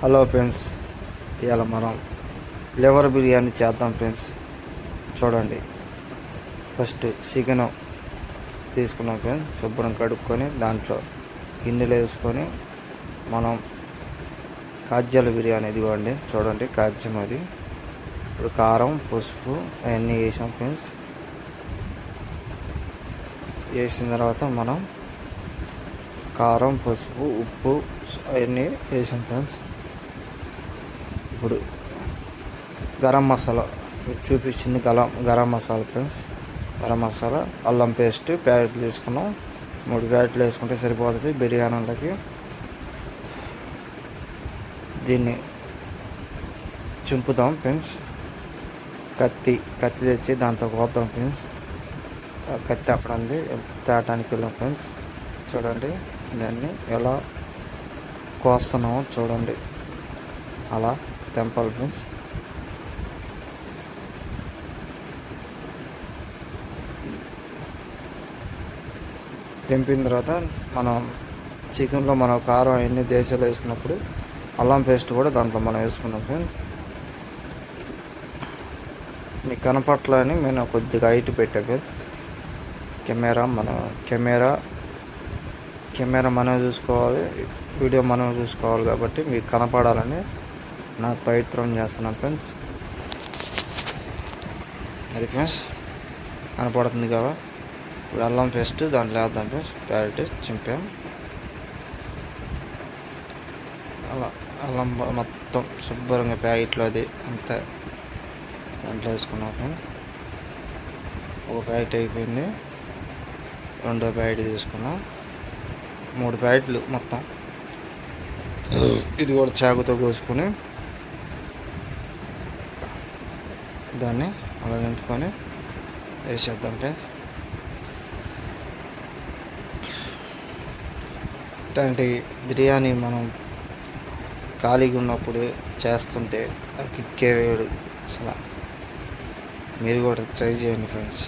Hello friends, ఇవాళ మనం liver biryani చేద్దాం ఫ్రెండ్స్. చూడండి, ఫస్ట్ చికెన్ తీసుకున్నాం ఫ్రెండ్స్. శుభ్రం కడుక్కొని దాంట్లో గిన్నెలు వేసుకొని మనం కాజ్యాల బిర్యానీ ఇదిగోండి. చూడండి, కాజ్యం అది. ఇప్పుడు కారం, పసుపు అవన్నీ వేసాం ఫ్రెండ్స్. వేసిన తర్వాత మనం కారం, పసుపు, ఉప్పు అవన్నీ వేసాం ఫ్రెండ్స్. ఇప్పుడు గరం మసాలా చూపించింది, గరం మసాలా ఫ్రెండ్స్. గరం మసాలా, అల్లం పేస్ట్ ప్యాకెట్లు తీసుకున్నాం. 3 ప్యాకెట్లు వేసుకుంటే సరిపోతుంది బిర్యానీలకి. దీన్ని చింపుదాం ఫ్రెండ్స్. కత్తి తెచ్చి దాంతో కోద్దాం ఫ్రెండ్స్. కత్తి అక్కడ ఉంది, తేటానికి వెళ్ళాం ఫ్రెండ్స్. చూడండి, దాన్ని ఎలా కోస్తున్నామో చూడండి. అలా తెంపాలి ఫ్రెండ్స్. తెంపిన తర్వాత మనం చికెన్లో మనం కారం అవన్నీ దేశాలు వేసుకున్నప్పుడు అల్లం పేస్ట్ కూడా దాంట్లో మనం వేసుకున్నాం ఫ్రెండ్స్. మీకు కనపట్లని నేను కొద్దిగా హైట్ పెట్టా ఫ్రెండ్స్. కెమెరా మనం చూసుకోవాలి, వీడియో మనం చూసుకోవాలి కాబట్టి మీకు కనపడాలని నా ప్రయత్నం చేస్తున్నాను ఫ్రెండ్స్. అది ఫ్రెండ్స్ కనపడుతుంది కదా. ఇప్పుడు అల్లం పేస్ట్ దాంట్లో వేద్దాం ఫ్రెండ్స్. ప్యాకెట్ చింపాం. అలా అల్లం మొత్తం శుభ్రంగా ప్యాకెట్లో అది అంతా దాంట్లో వేసుకున్నాం ఫ్రెండ్స్. ఒక ప్యాకెట్ అయిపోయింది. రెండో ప్యాకెట్ తీసుకున్నాం. 3 ప్యాకెట్లు మొత్తం. ఇది కూడా చాకుతో కోసుకొని దాన్ని అలా నింపుకొని వేసేద్దాం ఫ్రెండ్స్. ఇట్లాంటి బిర్యానీ మనం ఖాళీగా ఉన్నప్పుడు చేస్తుంటే ఆ కిక్కే వేడు అసలు. మీరు కూడా ట్రై చేయండి ఫ్రెండ్స్.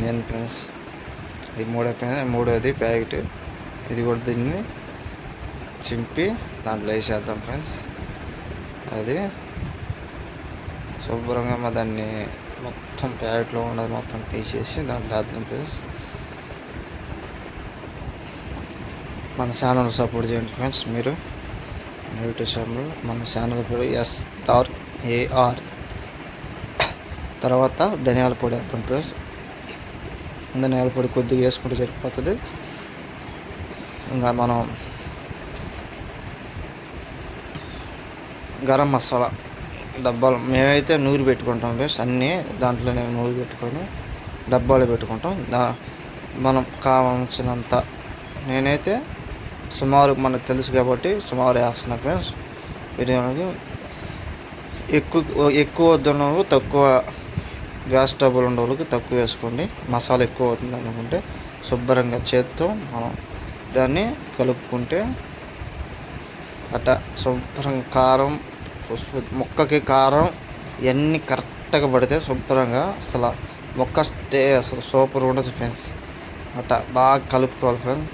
నేను ఫ్రెండ్స్ ఇది మూడోది ప్యాకెట్. ఇది కూడా దీన్ని చింపి దాంట్లో వేసేద్దాం ఫ్రెండ్స్. అది శుభ్రంగా దాన్ని మొత్తం ప్యాకెట్లో ఉన్నది మొత్తం తీసేసి దాంట్లో వేద్దాం ఫ్రెండ్స్. మన ఛానల్ సపోర్ట్ చేయండి ఫ్రెండ్స్. మీరు యూట్యూబ్ ఛానల్, మన ఛానల్ పేరు SRAR. తర్వాత ధనియాల పొడి వేద్దాం ఫ్రెండ్స్. ధనియాల పొడి కొద్దిగా వేసుకుంటే సరిపోతుంది. ఇంకా మనం గరం మసాలా డబ్బాలు మేమైతే నూరి పెట్టుకుంటాం ఫ్రెండ్స్. అన్నీ దాంట్లోనే నూరి పెట్టుకొని డబ్బాలు పెట్టుకుంటాం. మనం కావాల్సినంత నేనైతే సుమారు మనకు తెలుసు కాబట్టి సుమారు వేస్తున్నా ఫ్రెండ్స్. బిర్యానీకి ఎక్కువ వద్దున్న వాళ్ళు తక్కువ, గ్యాస్ ట్రబుల్ ఉండే వాళ్ళకి తక్కువ వేసుకోండి. మసాలా ఎక్కువ అవుతుంది అనుకుంటే శుభ్రంగా చేత్తో మనం దాన్ని కలుపుకుంటే అట్లా శుభ్రంగా కారం, పసుపు, ముక్కకి కారం ఇవన్నీ కరెక్ట్గా పడితే శుభ్రంగా అసలు మొక్క అసలు సూపర్ ఉండదు ఫ్రెండ్స్. అట్లా బాగా కలుపుకోవాలి ఫ్రెండ్స్.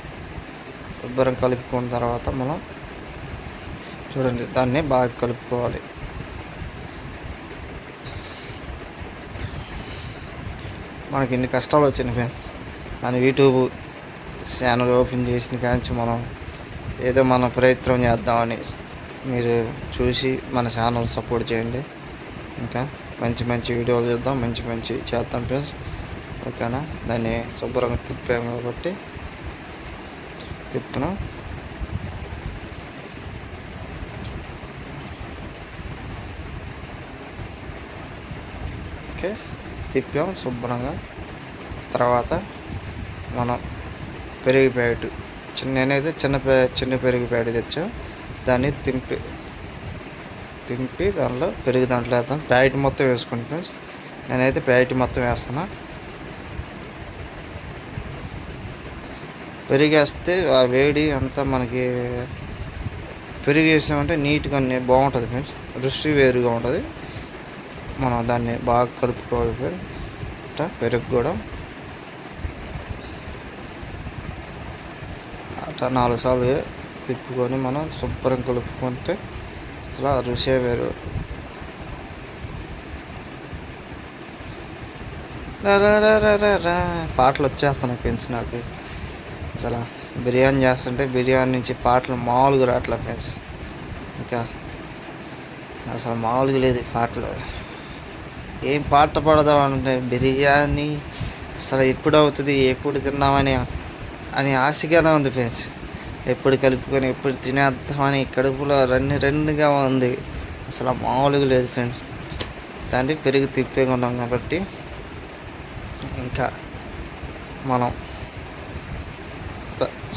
శుభ్రం కలుపుకున్న తర్వాత మనం చూడండి దాన్ని బాగా కలుపుకోవాలి. మనకి ఇన్ని కష్టాలు వచ్చినాయి ఫ్రెండ్స్. మన యూట్యూబ్ ఛానల్ ఓపెన్ చేసిన కాంచి మనం ఏదో మన ప్రయత్నం చేద్దామని మీరు చూసి మన ఛానల్ సపోర్ట్ చేయండి. ఇంకా మంచి మంచి వీడియోలు చూద్దాం, మంచి చేద్దాం ఫ్రెండ్స్. ఓకేనా? దాన్ని శుభ్రంగా తిప్పాము కాబట్టి తిప్పుతున్నాం. ఓకే, తిప్పాం శుభ్రంగా. తర్వాత మనం పెరుగు ప్యాకెట్ నేనైతే చిన్న పెరుగు ప్యాకెట్ తెచ్చాం. దాన్ని తింపి దాంట్లో పెరుగు దాంట్లో వేద్దాం. ప్యాకెట్ మొత్తం వేసుకోండి ఫ్రెండ్స్. నేనైతే ప్యాకెట్ మొత్తం వేస్తున్నా. పెరుగు వేస్తే ఆ వేడి అంతా మనకి పెరుగు వేసామంటే నీట్గా బాగుంటుంది ఫ్రెండ్స్. రుచి వేరుగా ఉంటుంది. మనం దాన్ని బాగా కలుపుకోవాలి ఫ్రెండ్స్. పెరుగు కూడా అట్లా 4 సార్లు తిప్పుకొని మనం శుభ్రం కలుపుకుంటే అసలు ఆ రుచే వేరు. పాటలు వచ్చేస్తున్నాయి ఫ్రెండ్స్ నాకు. అసలు బిర్యానీ చేస్తుంటే బిర్యానీ నుంచి పాటలు మామూలుగా రావట్లే ఫ్రెండ్స్. ఇంకా అసలు మామూలుగా లేదు పాటలు. ఏం పాట పాడదామంటే బిర్యానీ అసలు ఎప్పుడు అవుతుంది, ఎప్పుడు తిన్నామని అని ఆశగానే ఉంది ఫ్రెండ్స్. ఎప్పుడు కలుపుకొని ఎప్పుడు తినేద్దామని కడుపులో రెండుగా ఉంది. అసలు మామూలుగా లేదు ఫ్రెండ్స్. దాన్ని పెరుగు తిప్పేకున్నాం కాబట్టి ఇంకా మనం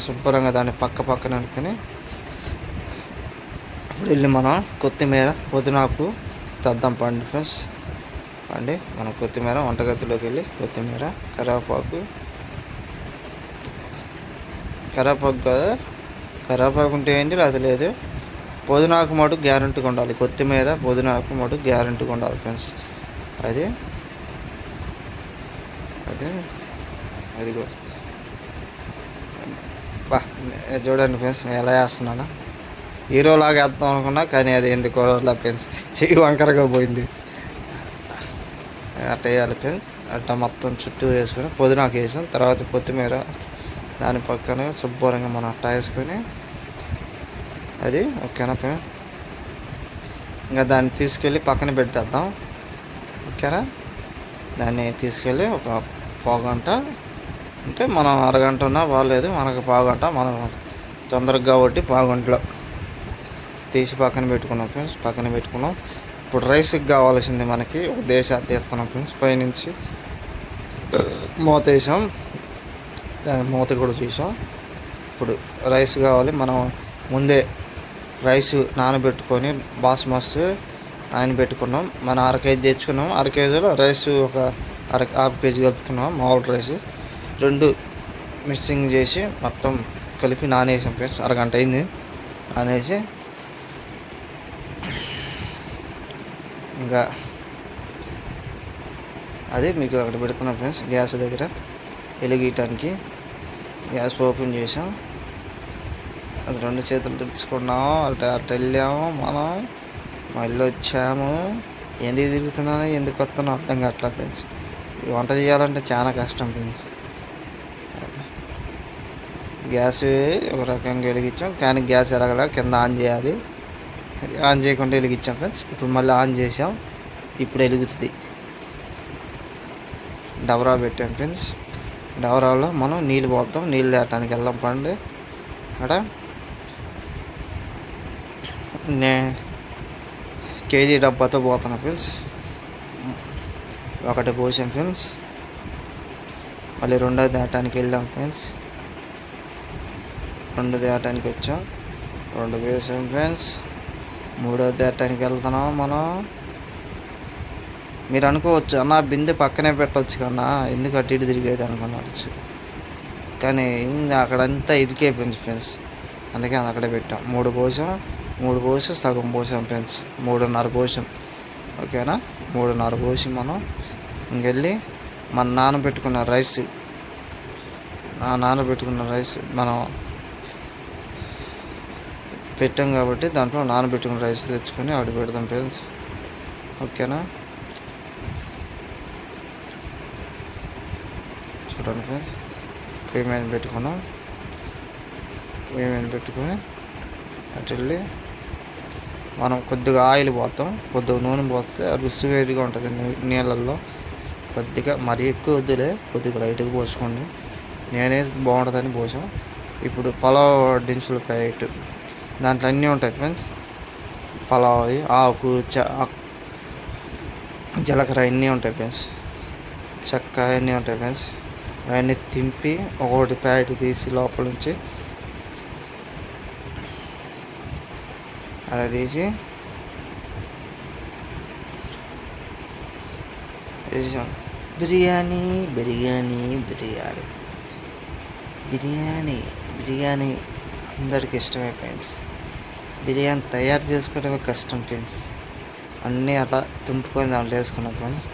శుభ్రంగా దాన్ని పక్కన అనుకుని ఇప్పుడు వెళ్ళి మనం కొత్తిమీర పుదీనాకు తెద్దాం పండి ఫ్రెండ్స్. అండి మనం కొత్తిమీర వంటగదిలోకి వెళ్ళి కొత్తిమీర కరివేపాకు కదా, కరివేపాకు ఉంటే ఏంటి అది లేదు. పుదీనాకు మటుకు గ్యారెంటీగా ఉండాలి. కొత్తిమీర పుదీనాకు మటుకు గ్యారెంటీగా ఉండాలి ఫ్రెండ్స్. అదిగో బా చూడండి ఫ్రెండ్స్ నేను ఎలా వేస్తున్నాను. హీరోలాగా వేద్దాం అనుకున్నా కానీ అది ఎందుకో ఫ్రెండ్స్ చెయ్యి వంకరగా పోయింది. అట్ట వేయాలి ఫ్రెండ్స్. అట్ట మొత్తం చుట్టూ వేసుకొని పుదీనాకు వేసాం. తర్వాత కొత్తిమీర దాని పక్కన శుభ్రంగా మనం అట్ట వేసుకొని అది ఓకేనా ఫ్రెండ్స్. ఇంకా దాన్ని తీసుకెళ్ళి పక్కన పెట్టేద్దాం ఓకేనా. దాన్ని తీసుకెళ్ళి ఒక పావుగంట అంటే మనం అరగంట ఉన్నా బాగాలేదు, మనకు పావుగంట మనం తొందరగా కాబట్టి పావుగంటలో తీసి పక్కన పెట్టుకున్నాం ఫ్రెండ్స్. పక్కన పెట్టుకున్నాం. ఇప్పుడు రైస్కి కావాల్సింది మనకి ఒక దేశ తీస్తున్నాం ఫ్రెండ్స్. పైనుంచి మూత వేసాం, దాని మూత కూడా చూసాం. ఇప్పుడు రైస్ కావాలి. మనం ముందే రైస్ నానబెట్టుకొని బాస్మతి నానబెట్టుకున్నాం. మనం 1/2 కేజీ తెచ్చుకున్నాం. 1/2 కేజీలో రైస్ ఒక హాఫ్ కేజీ కలుపుకున్నాం. మామూలు రైస్ 2 మిక్సింగ్ చేసి మొత్తం కలిపి నానేసాం ఫ్రెండ్స్. అరగంట అయింది నానేసి. ఇంకా అది మీకు అక్కడ పెడుతున్నాం ఫ్రెండ్స్. గ్యాస్ దగ్గర వెలిగించడానికి గ్యాస్ ఓపెన్ చేసాం. అది 2 చేతులు తెచ్చుకున్నాం. అటు వెళ్ళాము, మనం మళ్ళీ వచ్చాము. ఎందుకు తిరుగుతున్నాను ఎందుకు వస్తున్నాను అర్థం కావట్లేదు ఫ్రెండ్స్. వంట చేయాలంటే చాలా కష్టం ఫ్రెండ్స్. గ్యాస్ ఒక రకంగా వెలిగించాం కానీ గ్యాస్ ఎలాగలా కింద ఆన్ చేయాలి. ఆన్ చేయకుండా వెలిగించాం ఫ్రెండ్స్. ఇప్పుడు మళ్ళీ ఆన్ చేసాం. ఇప్పుడు వెలుగుతుంది. డబరా పెట్టాం ఫ్రెండ్స్. డబరాలో మనం నీళ్ళు పోతాం. నీళ్ళు తేటానికి వెళ్దాం పండి. అక్కడ కేజీ డబ్బాతో పోతున్నాం ఫ్రెండ్స్. ఒకటి పోసాం ఫ్రెండ్స్. మళ్ళీ 2వ తేటానికి వెళ్ళాం ఫ్రెండ్స్. 2 తేటానికి వచ్చాం. 2 వేసాం ఫ్రెండ్స్. 3వ తేటానికి వెళ్తున్నాం మనం. మీరు అనుకోవచ్చు అన్న బిందె పక్కనే పెట్టవచ్చు కన్నా ఎందుకు అటు ఇటు తిరిగేది అనుకోవచ్చు. కానీ అక్కడంతా ఇరికైపోయింది ఫ్రెండ్స్. అందుకే అది అక్కడే పెట్టాం. 3 పోసాం. 3 పోసి సగం పోసాం ఫ్రెండ్స్. 3.5 పోసాం ఓకేనా. 3.5 పోసి మనం ఇంకెళ్ళి మన నానబెట్టుకున్న రైస్ మనం పెట్టాం కాబట్టి దాంట్లో నానబెట్టుకున్న రైస్ తెచ్చుకొని ఆవిడ పెడతాం ఫ్రెండ్స్ ఓకేనా. చూడండి ఫ్రెండ్స్. పొయ్యి మీద పెట్టుకున్నాం. పొయ్యి మీద పెట్టుకొని అటు వెళ్ళి మనం కొద్దిగా ఆయిల్ పోతాం. కొద్దిగా నూనె పోస్తే రుచి వేడిగా ఉంటుంది నీళ్ళల్లో. కొద్దిగా మరీ ఎక్కువ వద్దులే, కొద్దిగా లైట్గా పోసుకోండి. నేనే బాగుంటుందని పోసాం. ఇప్పుడు పలావ్ దినుసుల ప్యాకెట్ దాంట్లో అన్నీ ఉంటాయి ఫ్రెండ్స్. పలావ్ ఆకు జీలకర్ర అన్నీ ఉంటాయి ఫ్రెండ్స్. చెక్క అన్నీ ఉంటాయి ఫ్రెండ్స్. అవన్నీ తింపి ఒకటి ప్యాకెట్ తీసి లోపల నుంచి అలా తీసి వేసాం. బిర్యానీ అందరికి ఇష్టమే ఫ్రెండ్స్. బిర్యానీ తయారు చేసుకోవడమే కష్టం ఫ్రెండ్స్. అన్నీ అట్లా తుంపుకొని దాంట్లో వేసుకున్నాం ఫ్రెండ్స్.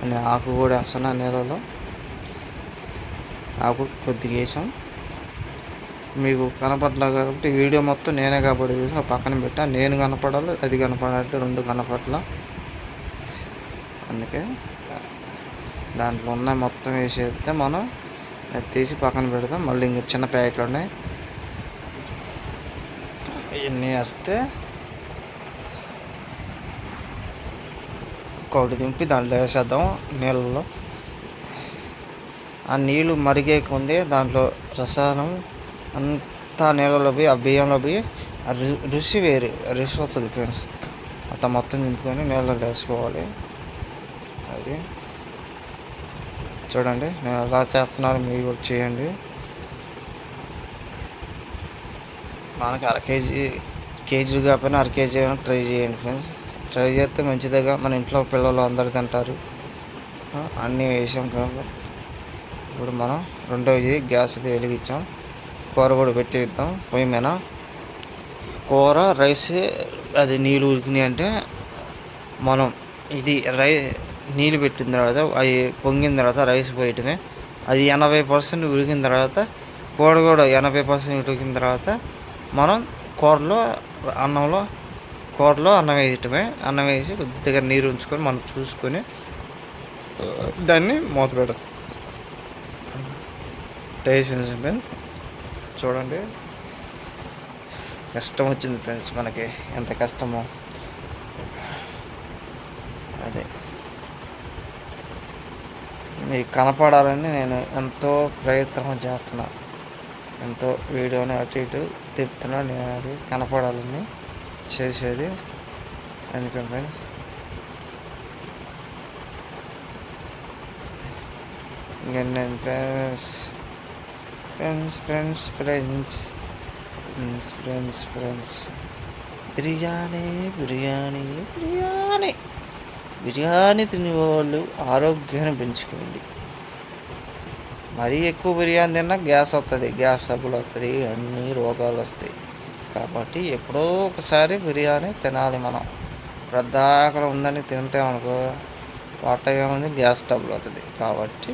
అన్నీ ఆకు కూడా వేస్తున్నా నీళ్ళలో. ఆకు కొద్దిగా వేసాం. మీకు కనపడలేదు కాబట్టి వీడియో మొత్తం నేనే కాబట్టి చూసిన పక్కన పెట్టా. నేను కనపడాలి, అది కనపడాలి, రెండు కనపడాల. అందుకే దాంట్లో ఉన్న మొత్తం వేసేస్తే మనం అది తీసి పక్కన పెడతాం. మళ్ళీ ఇంక చిన్న ప్యాకెట్లు ఉన్నాయి, ఇవన్నీ వేస్తే ఒకటి దింపి దాంట్లో వేసేద్దాం నీళ్ళలో. ఆ నీళ్ళు మరిగే కొంది దాంట్లో రసాయనం అంతా నీళ్ళలో పోయి, ఆ బియ్యంలో పోయి ఆ రుచి వేరు, రుచి వస్తుంది ఫ్రెండ్స్. అట్లా మొత్తం దింపుకొని నీళ్ళలో వేసుకోవాలి. అది చూడండి నేను ఎలా చేస్తున్నారో మీరు కూడా చేయండి. మనకి కేజీ కాకపోయినా కేజీ అయినా ట్రై చేయండి ఫ్రెండ్స్. ట్రై చేస్తే మంచిదిగా, మన ఇంట్లో పిల్లలు అందరు తింటారు. అన్నీ వేసాం కాబట్టి ఇప్పుడు మనం రెండోది గ్యాస్ అది వెలిగించాం. కూర కూడా పెట్టిద్దాం పొయ్యి మీద. కూర రైస్ అది నీళ్ళు ఉడికినాయి అంటే మనం ఇది నీళ్ళు పెట్టిన తర్వాత అవి పొంగిన తర్వాత రైస్ పోయటమే. అది 80% ఉడికిన తర్వాత కూర కూడా 80% ఉడికిన తర్వాత మనం కూరలో అన్నం వేయటమే. అన్నం వేసి కొద్దిగా నీరు ఉంచుకొని మనం చూసుకొని దాన్ని మూత పెడతాం. టేస్ట్ చూడండి. కష్టం వచ్చింది ఫ్రెండ్స్, మనకి ఎంత కష్టమో. అదే మీకు కనపడాలని నేను ఎంతో ప్రయత్నం చేస్తున్నా, ఎంతో వీడియోని అటు ఇటు తిప్పుతున్నా. నేను అది కనపడాలని చేసేది. అందుకే ఫ్రెండ్స్ నేను ఫ్రెండ్స్ బిర్యానీ బిర్యానీ బిర్యానీ బిర్యానీ తినేవాళ్ళు ఆరోగ్యాన్ని పెంచుకోండి. మరీ ఎక్కువ బిర్యానీ తిన్నా గ్యాస్ వస్తుంది, గ్యాస్ సబ్బులు వస్తుంది, అన్ని రోగాలు వస్తాయి. కాబట్టి ఎప్పుడో ఒకసారి బిర్యానీ తినాలి మనం. వృద్ధాకరం ఉందని తింటామనుకో పొట్ట ఏముంది, గ్యాస్ ట్రబుల్ అవుతుంది. కాబట్టి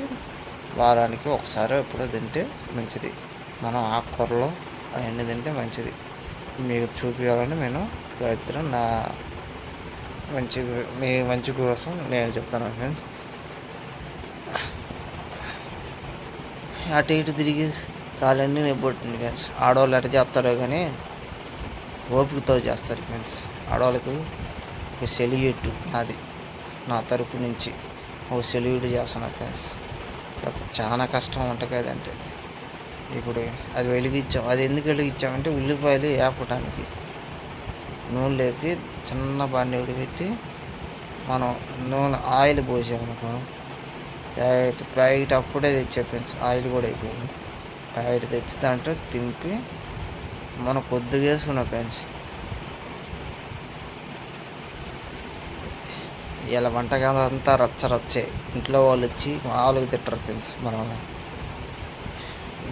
వారానికి ఒకసారి ఎప్పుడో తింటే మంచిది. మనం ఆకుకూరలో అవన్నీ తింటే మంచిది. మీకు చూపించాలని నేను ప్రయత్నం, నా మీ మంచి కోసం నేను చెప్తాను ఫ్రెండ్స్. అటు ఇటు తిరిగి కాలన్నీ నిబ్బొట్టింది ఫ్రెండ్స్. ఆడవాళ్ళు ఎట్ట చేస్తారో కానీ ఓపికతో చేస్తారు ఫ్రెండ్స్. ఆడవాళ్ళకి ఒక సెల్యూట్ నాది, నా తరపు నుంచి ఒక సెల్యూట్ చేస్తాను ఫ్రెండ్స్. చాలా కష్టం వంట కదంటే. ఇప్పుడు అది వెలిగించాం. అది ఎందుకు వెలిగించామంటే ఉల్లిపాయలు వేపటానికి. నూనె లేపి చిన్న బండి పెట్టి మనం నూనె ఆయిల్ పోసామనుకో, ప్యాకెట్ అప్పుడే తెచ్చా ఫ్రెండ్స్. ఆయిల్ కూడా అయిపోయింది. ప్యాకెట్ తెచ్చి దాంట్లో తింపి మనం కొద్దిగా వేసుకున్నాం ఫ్రెండ్స్. ఇలా వంటకాలు అంతా రచ్చరచ్చే. ఇంట్లో వాళ్ళు వచ్చి మామూలుగా తిట్టరు ఫ్రెండ్స్. మనం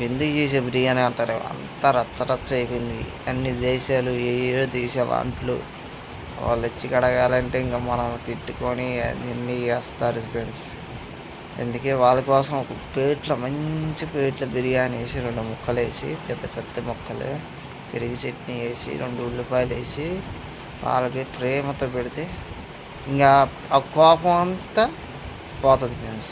ఎందుకు చేసే బిర్యానీ అంటారు, అంతా రచ్చరచ్చ అయిపోయింది. అన్ని దేశాలు ఏయో దేశ వంటలు వాళ్ళు వచ్చి కడగాలంటే ఇంకా మనం తిట్టుకొని అన్నీ వేస్తారు ఫ్రెండ్స్. అందుకే వాళ్ళ కోసం ఒక ప్లేట్లో మంచి ప్లేట్లో బిర్యానీ వేసి 2 ముక్కలు వేసి, పెద్ద పెద్ద ముక్కలు పెరిగి చట్నీ వేసి 2 ఉల్లిపాయలు వేసి వాళ్ళకి ప్రేమతో పెడితే ఇంకా ఆ కోపం అంతా పోతుంది ఫ్రెండ్స్.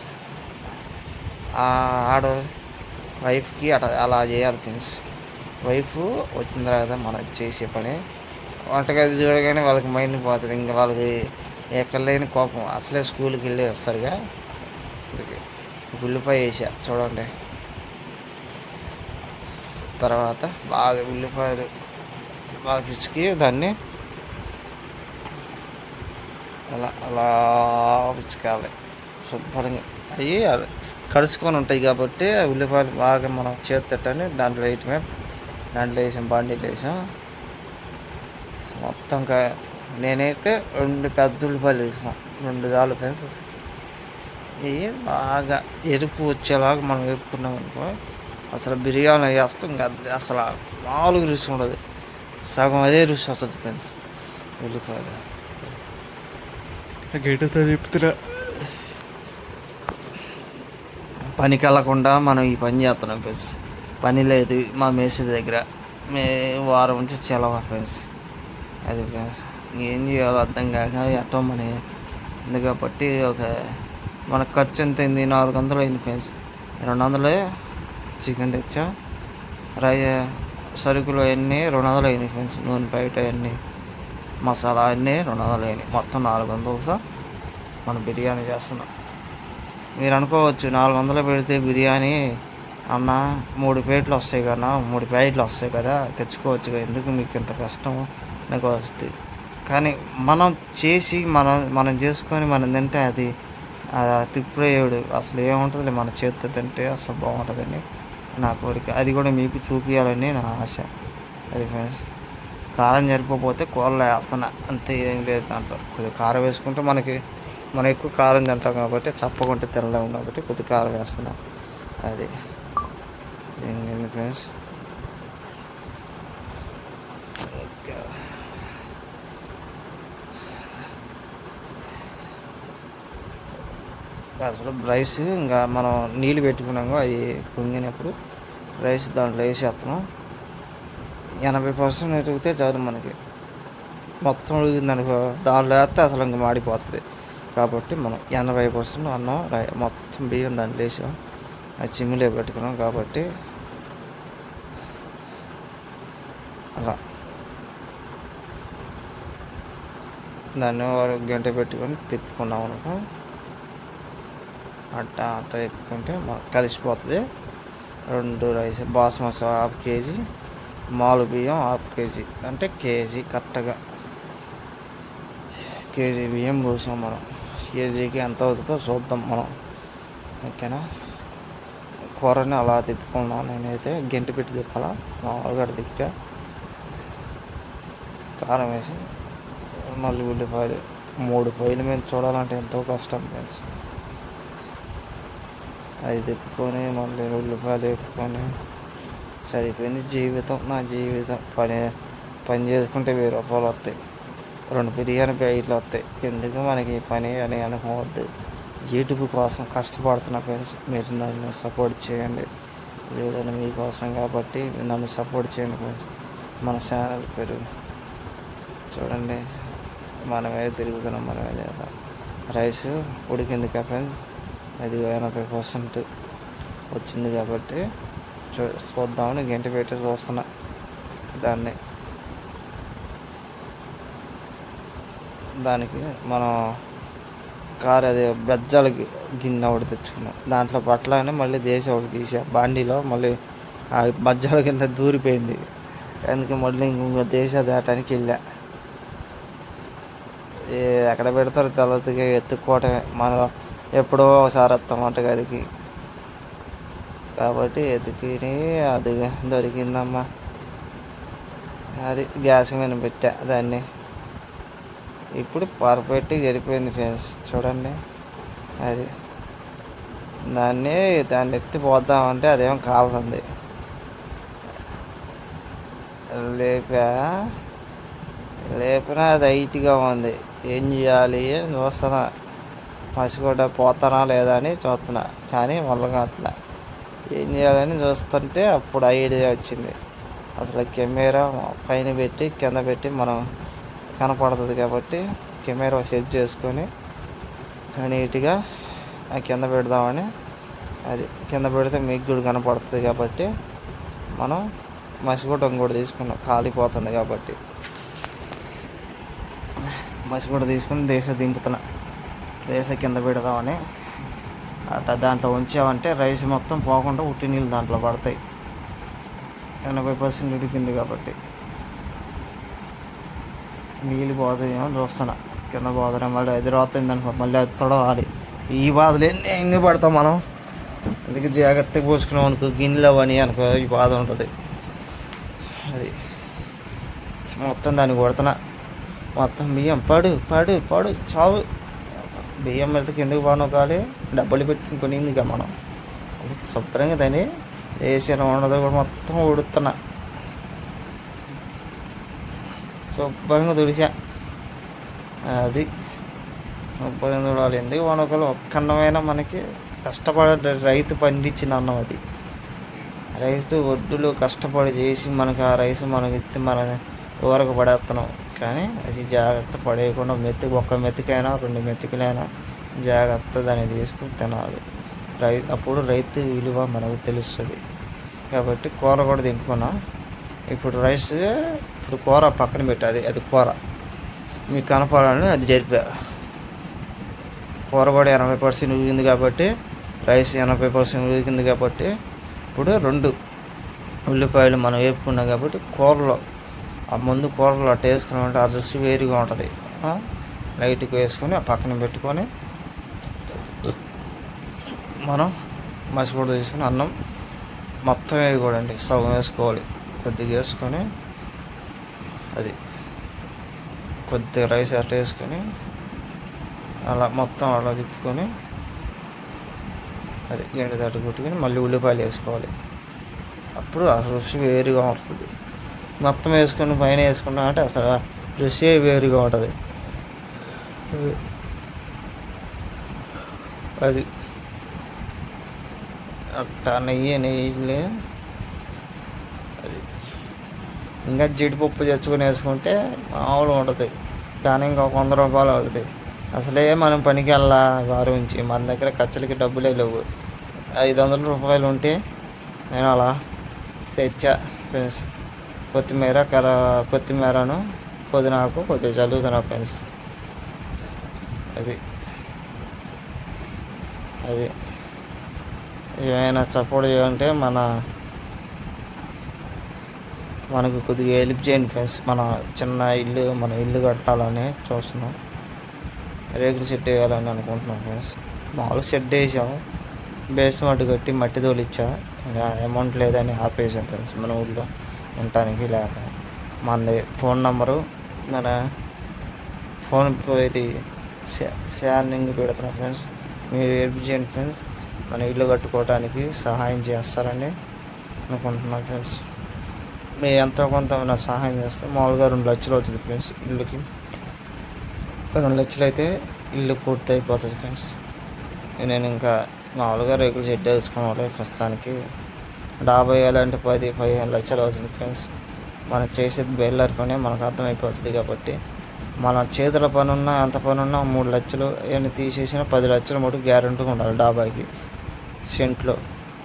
వైఫ్కి అలా చేయాలి ఫ్రెండ్స్. వైఫ్ వచ్చిన తర్వాత మనం చేసే పని వంటగది చూడగానే వాళ్ళకి మైండ్ పోతుంది. ఇంకా వాళ్ళకి ఎక్కడ లేని కోపం. అసలే స్కూల్కి వెళ్ళి వస్తారుగా. అందుకే ఉల్లిపాయ వేసా చూడండి. తర్వాత బాగా ఉల్లిపాయలు బాగా పిసికి దాన్ని అలా పిచ్చుకోవాలి శుభ్రంగా. అవి కడుచుకొని ఉంటాయి కాబట్టి ఉల్లిపాయలు బాగా మనం చేత్తని దాంట్లో వేయటమే. దాంట్లో వేసాం, బండిలో వేసాం మొత్తం. నేనైతే 2 పెద్ద ఉల్లిపాయలు వేసుకున్నాం, 2 చాలు ఫ్రెండ్స్. ఇవి బాగా ఎరుపు వచ్చేలాగా మనం వేపుకున్నాం అనుకో అసలు బిర్యానీ వేస్తాం. ఇంకా అసలు మామూలుగా రుచి ఉండదు, సగం అదే రుచి వస్తుంది ఫ్రెండ్స్. ఉల్లిపాయలు గడ్డతో చెప్తున్నా. పనికి వెళ్ళకుండా మనం ఈ పని చేస్తున్నాం ఫ్రెండ్స్. పని లేదు మా మేస్త్రి దగ్గర. మే వారం నుంచి సెలవు ఫ్రెండ్స్. అది ఫ్రెండ్స్ ఏం చేయాలో అర్థం కాక ఎట్టో మన ఉంది కాబట్టి మన ఖర్చు ఎంత అయింది, 400 అయింది ఫ్రెండ్స్. 200 చికెన్ తెచ్చా, సరుకులు అన్నీ 200 అయినాయి ఫ్రెండ్స్. నూనె ప్యాకెట్ అన్నీ, మసాలా అన్నీ 200 అయినాయి. మొత్తం 400 మనం బిర్యానీ చేస్తున్నాం. మీరు అనుకోవచ్చు 400 పెడితే బిర్యానీ అన్న 3 ప్లేట్లు వస్తాయి కన్నా, 3 ప్యాకెట్లు వస్తాయి కదా, తెచ్చుకోవచ్చు కదా, ఎందుకు మీకు ఇంత కష్టం నాకు వస్తుంది. కానీ మనం చేసి మనం చేసుకొని మనం తింటే అది తిప్పుడేయుడు అసలు ఏముంటుంది, మన చేతితో తింటే అసలు బాగుంటుందని నా కోరిక. అది కూడా మీకు చూపించాలని నా ఆశ. అది ఫ్రెండ్స్ కారం సరిపోతే కూరలో వేస్తున్నా అంతే, ఏం లేదు దాంట్లో. కొద్దిగా కారం వేసుకుంటే మనం ఎక్కువ కారం తింటాం కాబట్టి చప్పకుంటే తినలేము కాబట్టి కొద్దిగా కారం వేస్తున్నా. అది ఏంటి ఫ్రెండ్స్. ఓకే అసలు రైస్ ఇంకా మనం నీళ్ళు పెట్టుకున్నాము, అవి పొంగినప్పుడు రైస్ దాంట్లో వేసేస్తున్నాం. 80% ఉడికితే చాలు మనకి. మొత్తం ఉడికిందనుకో దాంట్లో వేస్తే అసలు ఇంక మాడిపోతుంది. కాబట్టి మనం 80% అన్నం మొత్తం బియ్యం దాంట్లో వేసాం, అది చిమ్మిలో పెట్టుకున్నాం. కాబట్టి అలా దాన్ని ఒక గంట పెట్టుకొని తిప్పుకున్నాం అనుకో, అట్టా తిప్పుకుంటే కలిసిపోతుంది. 2 రైస్ బాస్మతి 1/2 kg, మామూలు బియ్యం 1/2 kg, అంటే కేజీ కరెక్ట్గా కేజీ బియ్యం పోసాం మనం. కేజీకి ఎంత అవుతుందో చూద్దాం మనం. ఓకేనా. కూరని అలా తిప్పుకున్నాం. నేనైతే గంట పెట్టి తిప్పాలా, మామూలుగా తిప్పా. కారం వేసి మళ్ళీ ఉల్లిపాయలు 3 పొయ్యిల మీద చూడాలంటే ఎంతో కష్టం ఫ్రెండ్స్. అది తిప్పుకొని మళ్ళీ ఉల్లిపాయలు వేపుకొని సరిపోయింది జీవితం. నా జీవితం పని చేసుకుంటే 1000 రూపాయలు వస్తాయి, 2 బిర్యానీ ప్యాకెట్లు వస్తాయి. ఎందుకు మనకి పని అని అనుకోవద్దు. యూట్యూబ్ కోసం కష్టపడుతున్నా ఫ్రెండ్స్. మీరు నన్ను సపోర్ట్ చేయండి. చూడండి మీకోసం కాబట్టి నన్ను సపోర్ట్ చేయండి ఫ్రెండ్స్. మన ఛానల్ పేరు చూడండి, మనమే తిరుగుతున్నాం, మనమే చేద్దాం. రైస్ ఉడికింది కదా ఫ్రెండ్స్, అది 80% వచ్చింది కాబట్టి చూద్దామని గంట పెట్టి చూస్తున్నా దాన్ని. దానికి మనం అది బెజ్జాలకి గిన్నె ఒకటి తెచ్చుకున్నాం. దాంట్లో పట్టలని మళ్ళీ ఒకటి తీసా బాండీలో. మళ్ళీ ఆ బజ్జాల కింద దూరిపోయింది, అందుకే మళ్ళీ ఇంకొక దాటానికి వెళ్ళా. ఎక్కడ పెడతారు తెల్లతిగా ఎత్తుక్కోవటమే. మనం ఎప్పుడో ఒకసారి వస్తాం వంటగదికి కాబట్టి ఎతికిని అది దొరికిందమ్మా. అది గ్యాస్ మీద పెట్టా దాన్ని. ఇప్పుడు పర్ఫెక్ట్గా జరిపోయింది ఫ్రెండ్స్. చూడండి అది దాన్ని ఎత్తిపోద్దామంటే అదేమో కాలుతుంది. లేపినా అది హైట్గా ఉంది. ఏం చేయాలి అని చూస్తున్నా, మసిగొడ్డ పోతానా లేదా అని చూస్తున్నా, కానీ మొల్లగా అట్లా. ఏం చేయాలని చూస్తుంటే అప్పుడు ఐడియా వచ్చింది. అసలు కెమెరా పైన పెట్టి కింద పెట్టి మనం కనపడుతుంది కాబట్టి కెమెరా సెట్ చేసుకొని నీట్గా కింద పెడదామని. అది కింద పెడితే మీకు కూడా కనపడుతుంది కాబట్టి మనం మసిగుడ్డ కూడా తీసుకున్నాం, కాలిపోతుంది కాబట్టి. మసిగుడ్డ తీసుకుని దింపుతున్నా, కింద పెడదామని. అట్లా దాంట్లో ఉంచామంటే రైస్ మొత్తం పోకుండా ఉట్టి నీళ్ళు దాంట్లో పడతాయి. 80% ఉడికింది కాబట్టి నీళ్ళు పోతాయేమో చూస్తున్నా. కింద పోతానే మళ్ళీ అది రాతుంది అనుకో, మళ్ళీ అది తొడవాలి. ఈ బాధలు ఎన్ని పడతాం మనం. అందుకే జాగ్రత్తగా పోసుకున్నాం అనుకో, గిన్నెలో పని అనుకో ఈ బాధ ఉంటుంది. అది మొత్తం దాన్ని కొడుతున్నా. మొత్తం బియ్యం పడు పడు పడు చావు. బియ్యం పెడితే కిందకి పడనొకాలి, డబ్బులు పెట్టి కొనింది ఇక మనం. అది శుభ్రంగా దాన్ని వేసిన ఉండదు కూడా మొత్తం ఉడుతున్నా. శుభ్రంగా తుడిచా. అది శుభ్రంగా తుడాలి. ఎందుకు వనకలు ఒక్కన్నమైనా మనకి కష్టపడే రైతు పండించిన అన్నం అది. రైతు ఒడ్డులు కష్టపడి చేసి మనకు ఆ రైస్ మనకి ఇస్తే మన ఊరకు పడేస్తున్నాం. కానీ అది జాగ్రత్త పడేయకుండా ఒక్క మెతుకైనా 2 మెతుకులైనా జాగ్రత్త దాన్ని తీసుకుని తినాలి. అప్పుడు రైతు విలువ మనకు తెలుస్తుంది. కాబట్టి కూర కూడా దింపుకున్నా. ఇప్పుడు రైస్, ఇప్పుడు కూర పక్కన పెట్టాది. అది కూర మీకు కనపడాలని అది జరిపా. కూర కూడా 80% ఉడికింది కాబట్టి, రైస్ 80% ఉడికింది కాబట్టి, ఇప్పుడు 2 ఉల్లిపాయలు మనం వేపుకున్నాం కాబట్టి కూరలో ఆ ముందు కూరలో అట్ట వేసుకున్నామంటే ఆ రుచి వేరుగా ఉంటుంది. లైట్గా వేసుకొని ఆ పక్కన పెట్టుకొని మనం మసిపొడి తీసుకొని అన్నం మొత్తం వేయకూడండి, సగం వేసుకోవాలి. కొద్దిగా వేసుకొని అది కొద్దిగా రైస్ అట్లా వేసుకొని అలా మొత్తం అలా తిప్పుకొని అది గంట తట్టు కొట్టుకొని మళ్ళీ ఉల్లిపాయలు వేసుకోవాలి. అప్పుడు ఆ రుచి వేరుగా ఉంటుంది. మొత్తం వేసుకొని పైన వేసుకున్నా అంటే అసలు రుచి వేరుగా ఉంటుంది. అది అట్టా నెయ్యిలే అది ఇంకా జీడిపప్పు తెచ్చుకొని వేసుకుంటే మామూలుగా ఉంటుంది. కానీ ఇంకా 100 రూపాయలు అవుతుంది. అసలే మనం పనికి వెళ్ళా వారం నుంచి మన దగ్గర ఖర్చులకి డబ్బులే లేవు. 500 రూపాయలు ఉంటే నేను అలా తెచ్చా ఫ్రెండ్స్. కొత్తిమీరను పుదీనాకు కొద్దిగా చల్లుతున్నా ఫ్రెండ్స్. అది ఏమైనా సపోర్ట్ చేయాలంటే మనకు కొద్దిగా హెల్ప్ చేయండి ఫ్రెండ్స్. మన ఇల్లు కట్టాలని చూస్తున్నాం. రేకులు షెడ్ వేయాలని అనుకుంటున్నాం ఫ్రెండ్స్. మామూలుగా షెడ్ వేసాం, బేస్మెంట్ కట్టి మట్టి తోలిచ్చా. ఇంకా అమౌంట్ లేదని ఆపేసాం ఫ్రెండ్స్. మన ఊళ్ళో ఉండటానికి లేక మన ఫోన్ నంబరు మన ఫోన్ ఇది షేరింగ్ పెడుతున్నాం ఫ్రెండ్స్. మీరు హెల్ప్ చేయండి ఫ్రెండ్స్. మన ఇల్లు కట్టుకోవడానికి సహాయం చేస్తారని అనుకుంటున్నాను ఫ్రెండ్స్. మీరు ఎంతో కొంత నా సహాయం చేస్తే మామూలుగా 2 లక్షలు అవుతుంది ఫ్రెండ్స్. ఇల్లుకి 2 లక్షలు అయితే ఇల్లు పూర్తి అయిపోతుంది ఫ్రెండ్స్. నేను ఇంకా మామూలుగా రేకులు షెడ్ వేసుకోవాలి. ప్రస్తుతానికి డాబా వేయాలంటే 10-15 లక్షలు అవుతుంది ఫ్రెండ్స్. మనం చేసేది బెయిలర్ పని మనకు అర్థమైపోతుంది. కాబట్టి మన చేతుల పని ఉన్నా ఎంత పని ఉన్నా 3 లక్షలు ఏమైనా తీసేసిన 10 లక్షలు మటుకు గ్యారెంటీగా ఉండాలి డాబాకి సెంట్లో.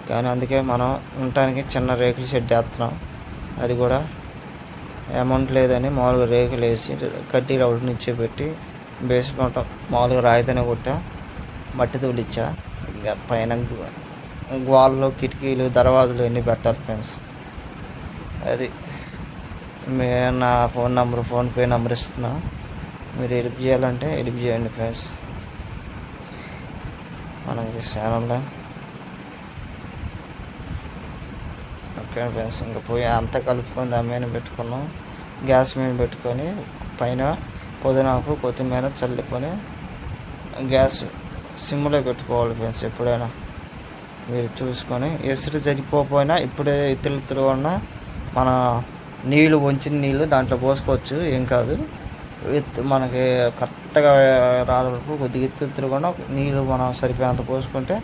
కానీ అందుకే మనం ఉండటానికి చిన్న రేకులు షెడ్ వేస్తున్నాం. అది కూడా అమౌంట్ లేదని మామూలుగా రేకులు వేసి కడ్డీ రౌడ్ నుంచి పెట్టి బేస్మెంట్ మామూలుగా రాయితేనే కొట్టా, మట్టి తోలిచ్చా. ఇంకా పైన గోడలు, కిటికీలు, దర్వాజులు అన్నీ పెట్టాలి ఫ్రెండ్స్. అది నా ఫోన్పే నెంబర్ ఇస్తున్నా. మీరు హెల్ప్ చేయాలంటే హెల్ప్ చేయండి ఫ్రెండ్స్. మనకి ఛానల్లో ఓకే ఫ్రెండ్స్. ఇంకా పోయి అంతా కలుపుకొని దాని మీద పెట్టుకున్నాం. గ్యాస్ మీద పెట్టుకొని పైన పుదీనాకు కొత్తిమీర చల్లుకొని గ్యాస్ సిమ్లో పెట్టుకోవాలి ఫ్రెండ్స్. ఎప్పుడైనా మీరు చూసుకొని ఎసురు సరిపోయినా ఇప్పుడే ఇతరులు ఉన్న మన నీళ్ళు వంచిన నీళ్ళు దాంట్లో పోసుకోవచ్చు, ఏం కాదు. మనకి కరెక్ట్గా రాళ్ళకు కొద్దిగా ఎత్తుగా నీళ్ళు మనం సరిపోయేంత పోసుకుంటే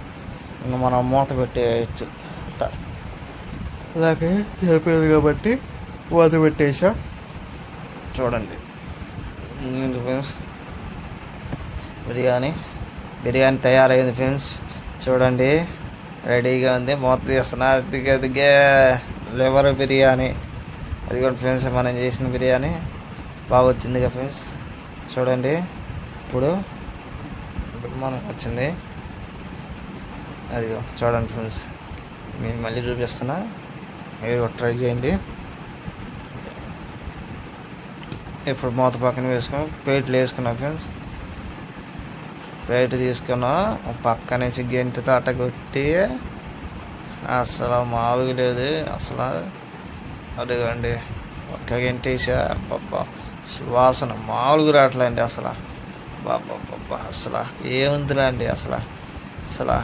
ఇంకా మనం మూత పెట్టేయచ్చు. అలాగే సరిపోయేది కాబట్టి మూత పెట్టేసా. చూడండి ఫ్రెండ్స్, బిర్యానీ తయారైంది ఫ్రెండ్స్. చూడండి రెడీగా ఉంది. మూత తీస్తున్నా. దిగే లివర్ బిర్యానీ. అది కూడా ఫ్రెండ్స్ మనం చేసిన బిర్యానీ బాగా వచ్చిందిగా ఫ్రెండ్స్. చూడండి ఇప్పుడు మనకు వచ్చింది. అదిగో చూడండి ఫ్రెండ్స్, నేను మళ్ళీ చూపిస్తున్నా. మీరు ట్రై చేయండి. ఇప్పుడు మూత పక్కన వేసుకొని ప్లేట్లు వేసుకున్నా ఫ్రెండ్స్. ప్లేట్ తీసుకున్నా, పక్క నుంచి గెంటితో అట్టగొట్టి అసలు మామూలుగా లేదు అసలు. అడిగండి ఒక్క గెంటేసా, అబ్బబ్బా సువాసన మామూలుగా రావట్లేండి అసలు. బాబ్బా అసలు ఏముందిలే అండి అసలు.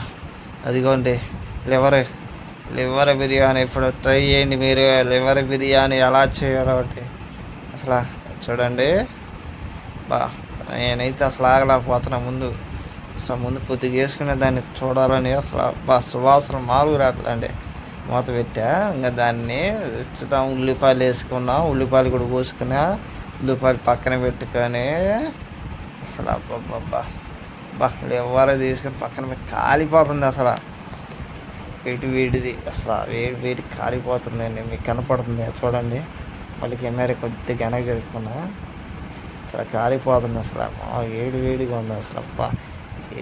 అదిగోండి లివర్ బిర్యానీ. ఇప్పుడు ట్రై చేయండి మీరు. లివర్ బిర్యానీ ఎలా చేయాలో ఒకటి అసలు చూడండి. నేనైతే అసలు ఆగలేకపోతున్నా. ముందు కొద్దిగా వేసుకునే దాన్ని చూడాలని అసలు సువాసన మామూలుగా రావట్లేండి. మూత పెట్టా. ఇంకా దాన్ని ఇచ్చుతాం. ఉల్లిపాయలు వేసుకున్నాం, ఉల్లిపాయలు కూడా కోసుకున్నా, ఉల్లిపాయలు పక్కన పెట్టుకొని అసలు అబ్బబ్బబ్బా ఎవరో తీసుకొని పక్కన పెట్టి కాలిపోతుంది అసలు. వేడిది అసలు, వేడి కాలిపోతుందండి. మీకు కనపడుతుంది చూడండి. మళ్ళీ కెమెరా కొద్దిగా వెనక్కి జరుపుకున్నా, అసలు కాలిపోతుంది అసలు. వేడిగా ఉంది అసలు. అబ్బా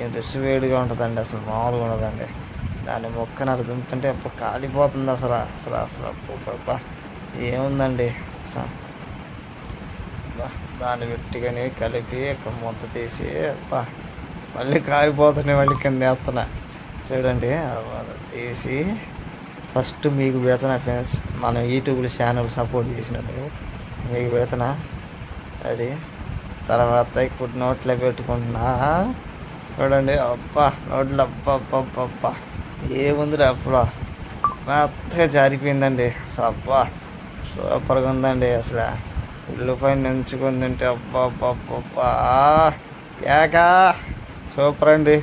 ఏం రుచి వేడిగా ఉంటుందండి అసలు, మామూలుగా ఉండదండి. దాన్ని మొక్కను అలా దుంపుతుంటే అప్పుడు కాలిపోతుంది అసలు. అబ్బా ఏముందండి అసలు. దాన్ని పెట్టిగానే కలిపి మూత తీసి అబ్బా మళ్ళీ కాలిపోతున్నాయి. మళ్ళీ కింద వేస్తున్నా చూడండి. తీసి ఫస్ట్ మీకు పెడుతున్నా ఫ్రెండ్స్, మనం యూట్యూబ్లో ఛానల్ సపోర్ట్ చేసినందుకు మీకు పెడుతున్నా అది. తర్వాత ఇప్పుడు నోట్లో పెట్టుకుంటున్నా చూడండి. అబ్బా నోట్లో అబ్బా ఏముందిరా అప్పుడు మెత్తగా జారిపోయిందండి అసలు. అబ్బా సూపర్గా ఉందండి అసలు. ఉల్లిపాయ నంచుకొని తింటే అబ్బా కేకా సూపర్ అండి.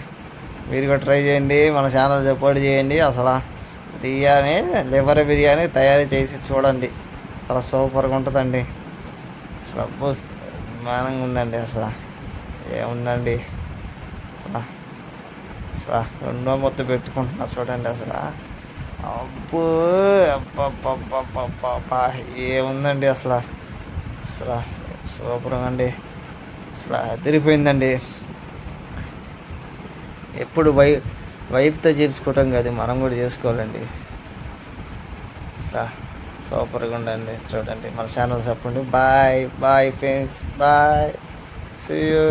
మీరు కూడా ట్రై చేయండి, మన ఛానల్ సపోర్ట్ చేయండి. అసలు లివర్ బిర్యానీ తయారు చేసి చూడండి. అసలు సూపర్గా ఉంటుందండి అసలు. అబ్బో బ్రహ్మాండంగా ఉందండి అసలు. ఏముందండి అసలు. రెండో మొత్తం పెట్టుకుంటున్నా చూడండి అసలు. అబ్బో అబ్బా ఏముందండి అసలు. సూపర్గా అండి అసలు. అదిరిపోయిందండి. ఎప్పుడు వైపుతో చేసుకోవటం కాదు, మనం కూడా చేసుకోవాలండి అసలు. సూపర్గా ఉండండి చూడండి. మన ఛానల్ చెప్పండి. Bye friends, bye, see you.